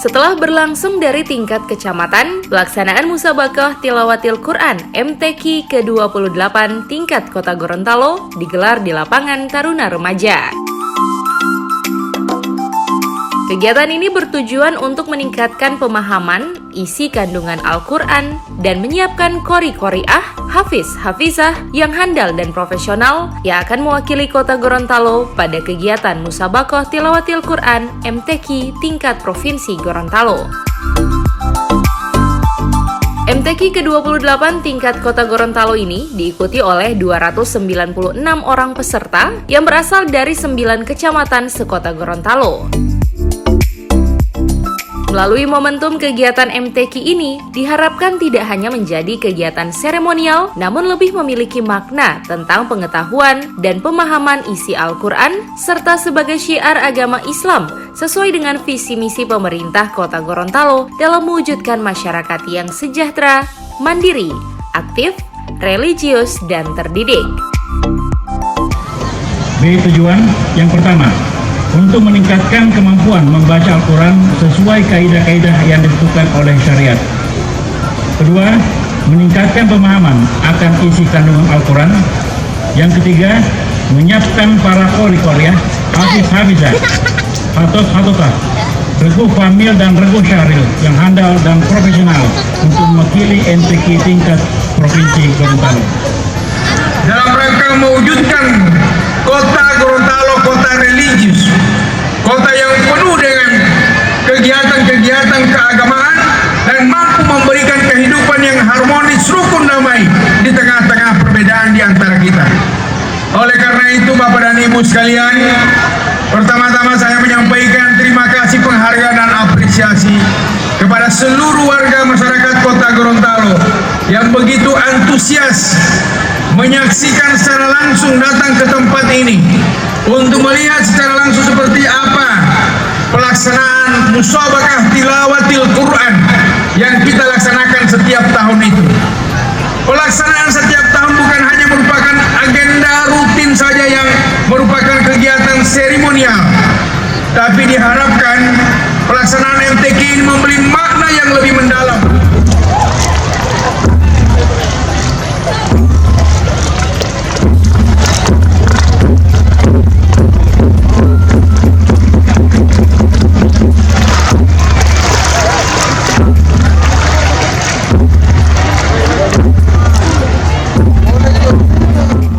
Setelah berlangsung dari tingkat kecamatan, pelaksanaan Musabaqah Tilawatil Quran MTQ ke-28 tingkat Kota Gorontalo digelar di lapangan Taruna Remaja. Kegiatan ini bertujuan untuk meningkatkan pemahaman isi kandungan Al-Quran dan menyiapkan qori-qori'ah, hafiz-hafizah yang handal dan profesional yang akan mewakili Kota Gorontalo pada kegiatan Musabaqah Tilawatil Quran MTQ tingkat Provinsi Gorontalo. MTQ ke-28 tingkat Kota Gorontalo ini diikuti oleh 296 orang peserta yang berasal dari 9 kecamatan sekota Gorontalo. Melalui momentum kegiatan MTQ ini, diharapkan tidak hanya menjadi kegiatan seremonial, namun lebih memiliki makna tentang pengetahuan dan pemahaman isi Al-Quran, serta sebagai syiar agama Islam, sesuai dengan visi misi pemerintah Kota Gorontalo dalam mewujudkan masyarakat yang sejahtera, mandiri, aktif, religius, dan terdidik. B. Tujuan yang pertama, untuk meningkatkan kemampuan membaca Al-Quran sesuai kaidah-kaidah yang ditentukan oleh syariat. Kedua, meningkatkan pemahaman akan isi kandungan Al-Quran. Yang ketiga, menyiapkan para qori-qori'ah, hafiz-hafizah, hafiz-hafizah, regu famil dan regu syaril yang handal dan profesional untuk mewakili MTQ tingkat Provinsi Gorontalo. Dalam rangka mewujudkan Kota Gorontalo kota religius, kota yang penuh dengan kegiatan-kegiatan keagamaan dan mampu memberikan kehidupan yang harmonis, rukun, damai di tengah-tengah perbedaan di antara kita. Oleh karena itu, Bapak dan Ibu sekalian, pertama-tama saya menyampaikan terima kasih, penghargaan dan apresiasi kepada seluruh warga masyarakat Kota Gorontalo yang begitu antusias menyaksikan secara langsung datang ke tempat ini untuk melihat secara langsung seperti apa pelaksanaan Musabaqah Tilawatil Quran yang kita laksanakan setiap tahun itu. Pelaksanaan setiap tahun bukan hanya merupakan agenda rutin saja yang merupakan kegiatan seremonial, tapi diharapkan pelaksanaan MTQ ini memberi makna yang lebih mendalam.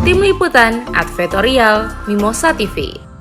Tim Liputan Advertorial Mimosa TV.